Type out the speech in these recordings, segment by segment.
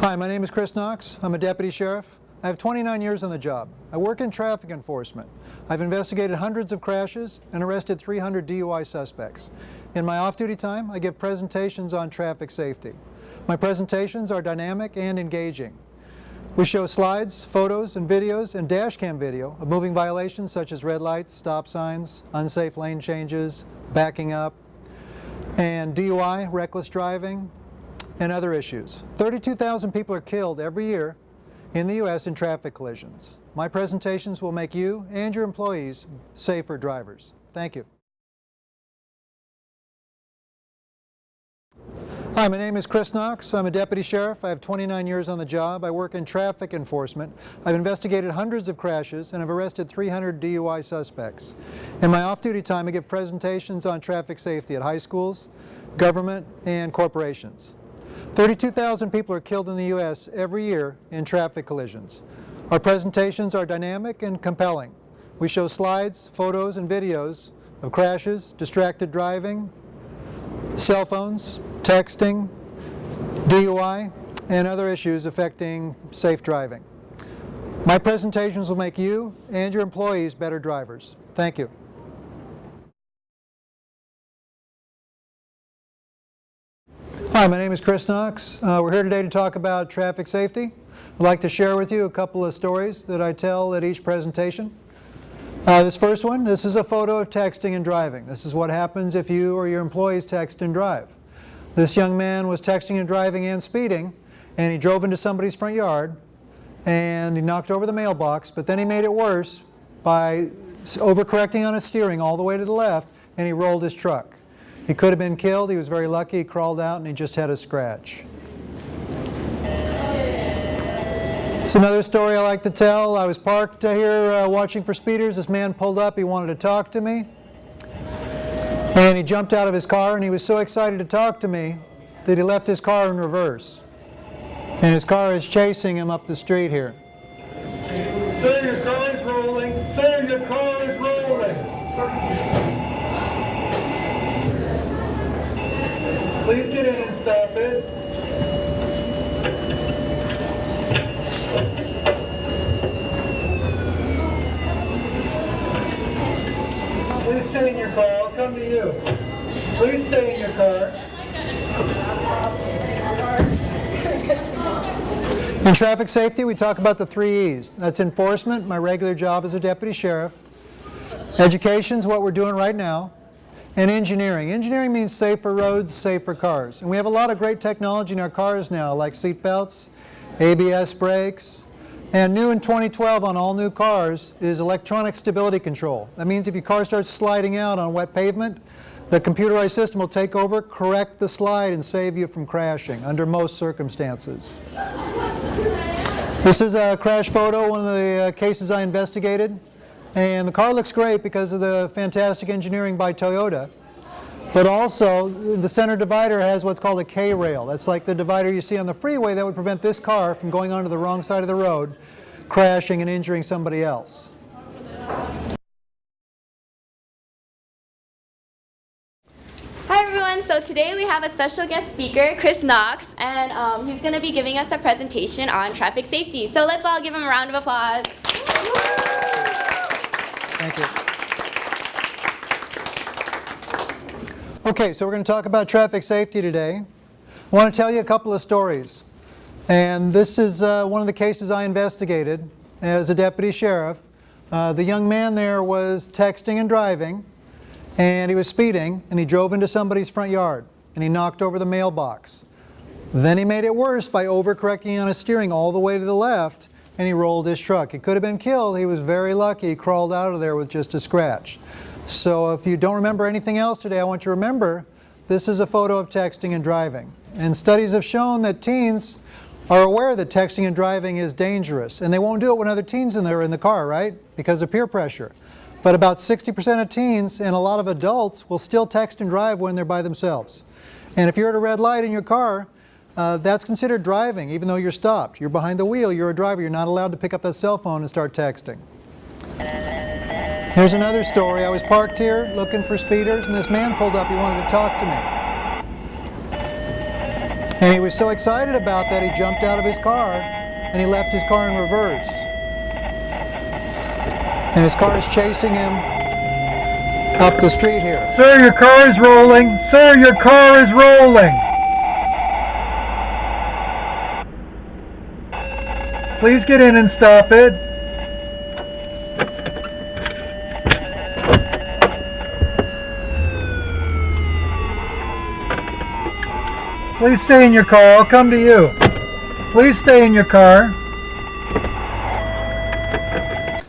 Hi, my name is Chris Knox. I'm a deputy sheriff. I have 29 years on the job. I work in traffic enforcement. I've investigated hundreds of crashes and arrested 300 DUI suspects. In my off-duty time, I give presentations on traffic safety. My presentations are dynamic and engaging. We show slides, photos, and videos, and dash cam video of moving violations such as red lights, stop signs, unsafe lane changes, backing up, and DUI, reckless driving, and other issues. 32,000 people are killed every year in the U.S. in traffic collisions. My presentations will make you and your employees safer drivers. Thank you. Hi, my name is Chris Knox. I'm a deputy sheriff. I have 29 years on the job. I work in traffic enforcement. I've investigated hundreds of crashes and have arrested 300 DUI suspects. In my off-duty time, I give presentations on traffic safety at high schools, government, and corporations. 32,000 people are killed in the U.S. every year in traffic collisions. Our presentations are dynamic and compelling. We show slides, photos, and videos of crashes, distracted driving, cell phones, texting, DUI, and other issues affecting safe driving. My presentations will make you and your employees better drivers. Thank you. Hi, my name is Chris Knox. We're here today to talk about traffic safety. I'd like to share with you a couple of stories that I tell at each presentation. This first one, this is a photo of texting and driving. This is what happens if you or your employees text and drive. This young man was texting and driving and speeding, and he drove into somebody's front yard, and he knocked over the mailbox, but then he made it worse by overcorrecting on his steering all the way to the left, and he rolled his truck. He could have been killed. He was very lucky. He crawled out and he just had a scratch. It's another story I like to tell. I was parked here watching for speeders. This man pulled up. He wanted to talk to me. And he jumped out of his car, and he was so excited to talk to me that he left his car in reverse. And his car is chasing him up the street here. Sir, your car is rolling. Sir, your car is rolling. Please get in and stop it. Please stay in your car. I'll come to you. Please stay in your car. In traffic safety, we talk about the 3 E's. That's enforcement, my regular job as a deputy sheriff. Education is what we're doing right now. And engineering. Engineering means safer roads, safer cars. And we have a lot of great technology in our cars now, like seat belts, ABS brakes, and new in 2012 on all new cars is electronic stability control. That means if your car starts sliding out on wet pavement, the computerized system will take over, correct the slide, and save you from crashing under most circumstances. This is a crash photo, one of the cases I investigated. And the car looks great because of the fantastic engineering by Toyota. But also, the center divider has what's called a K-rail. That's like the divider you see on the freeway that would prevent this car from going onto the wrong side of the road, crashing and injuring somebody else. Hi everyone, so today we have a special guest speaker, Chris Knox, and he's going to be giving us a presentation on traffic safety. So let's all give him a round of applause. Thank you. Okay, so we're going to talk about traffic safety today. I want to tell you a couple of stories. And this is one of the cases I investigated as a deputy sheriff. The young man there was texting and driving, and he was speeding, and he drove into somebody's front yard, and he knocked over the mailbox. Then he made it worse by overcorrecting on his steering all the way to the left, and he rolled his truck. He could have been killed. He was very lucky. He crawled out of there with just a scratch. So if you don't remember anything else today, I want you to remember this is a photo of texting and driving. And studies have shown that teens are aware that texting and driving is dangerous. And they won't do it when other teens are in the car, right? Because of peer pressure. But about 60% of teens and a lot of adults will still text and drive when they're by themselves. And if you're at a red light in your car, that's considered driving, even though you're stopped. You're behind the wheel, you're a driver, you're not allowed to pick up that cell phone and start texting. Here's another story. I was parked here looking for speeders, and this man pulled up. He wanted to talk to me. And he was so excited about that, he jumped out of his car and he left his car in reverse. And his car is chasing him up the street here. Sir, your car is rolling. Sir, your car is rolling. Please get in and stop it. Please stay in your car. I'll come to you. Please stay in your car.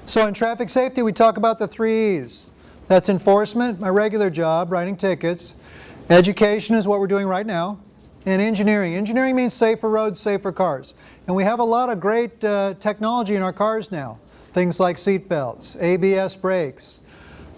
So in traffic safety, we talk about the 3 E's. That's enforcement, my regular job, writing tickets. Education is what we're doing right now. And engineering. Engineering means safer roads, safer cars. And we have a lot of great technology in our cars now. Things like seat belts, ABS brakes.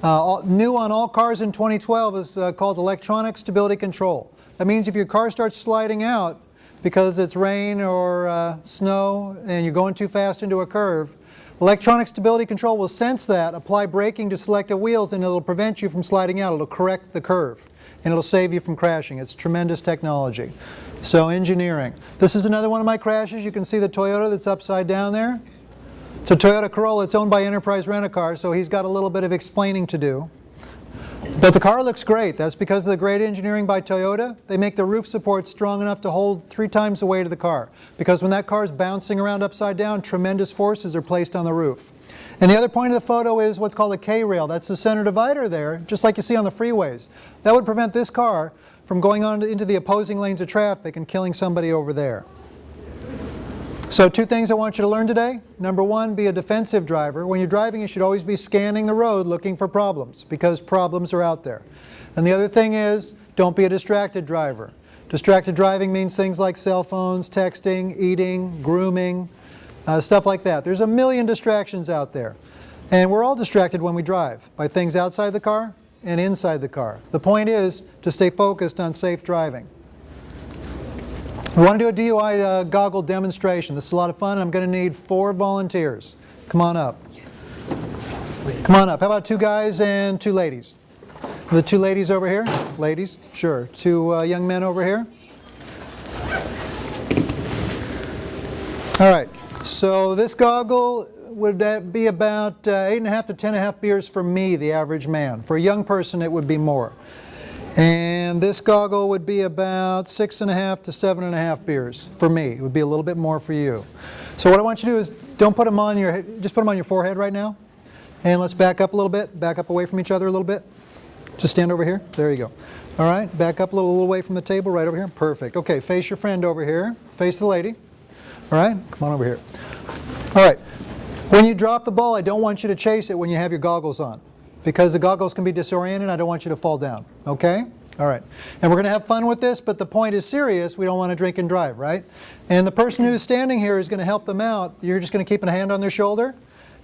New on all cars in 2012 is called electronic stability control. That means if your car starts sliding out because it's rain or snow and you're going too fast into a curve, electronic stability control will sense that, apply braking to selective wheels, and it'll prevent you from sliding out. It'll correct the curve, and it'll save you from crashing. It's tremendous technology. So engineering. This is another one of my crashes. You can see the Toyota that's upside down there. It's a Toyota Corolla. It's owned by Enterprise Rent-A-Car, so he's got a little bit of explaining to do. But the car looks great. That's because of the great engineering by Toyota. They make the roof support strong enough to hold 3 times the weight of the car. Because when that car is bouncing around upside down, tremendous forces are placed on the roof. And the other point of the photo is what's called a K-rail. That's the center divider there, just like you see on the freeways. That would prevent this car from going on into the opposing lanes of traffic and killing somebody over there. So 2 things I want you to learn today. Number 1, be a defensive driver. When you're driving, you should always be scanning the road looking for problems, because problems are out there. And the other thing is, don't be a distracted driver. Distracted driving means things like cell phones, texting, eating, grooming, stuff like that. There's a million distractions out there. And we're all distracted when we drive by things outside the car and inside the car. The point is to stay focused on safe driving. We want to do a DUI goggle demonstration. This is a lot of fun. I'm going to need 4 volunteers. Come on up. Come on up. How about 2 guys and 2 ladies? The 2 ladies over here? Ladies? Sure. 2 young men over here? All right. So this goggle would be about 8.5 to 10.5 beers for me, the average man. For a young person, it would be more. And this goggle would be about 6.5 to 7.5 beers for me. It would be a little bit more for you. So what I want you to do is don't put them on your head, just put them on your forehead right now. And let's back up a little bit, back up away from each other a little bit. Just stand over here. There you go. All right, back up a little away from the table, right over here. Perfect. Okay, face your friend over here. Face the lady. All right, come on over here. All right, when you drop the ball, I don't want you to chase it when you have your goggles on, because the goggles can be disoriented. I don't want you to fall down, okay? All right, and we're going to have fun with this, but the point is serious. We don't want to drink and drive, right? And the person who's standing here is going to help them out. You're just going to keep a hand on their shoulder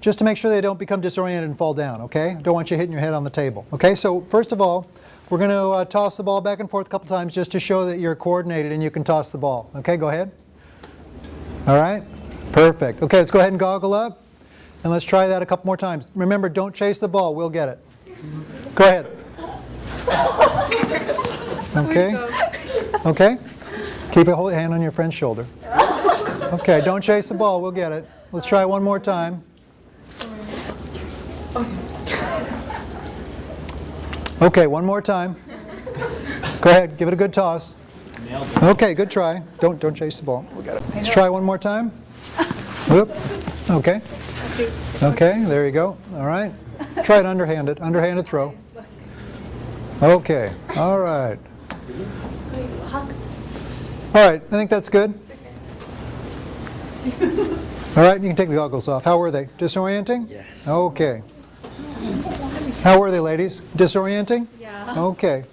just to make sure they don't become disoriented and fall down, okay? Don't want you hitting your head on the table, okay? So first of all, we're going to toss the ball back and forth a couple times just to show that you're coordinated and you can toss the ball, okay? Go ahead. All right, perfect. Okay, let's go ahead and goggle up, and let's try that a couple more times. Remember, don't chase the ball. We'll get it. Go ahead. Okay. Okay. Keep a hand on your friend's shoulder. Okay, don't chase the ball. We'll get it. Let's try one more time. Okay, one more time. Go ahead, give it a good toss. Okay, good try. Don't chase the ball. We'll get it. Let's try one more time. Whoop. Okay. Okay, there you go. All right. Try it underhanded throw. Okay, all right. All right, I think that's good. All right, you can take the goggles off. How were they? Disorienting? Yes. Okay. How were they, ladies? Disorienting? Yeah. Okay.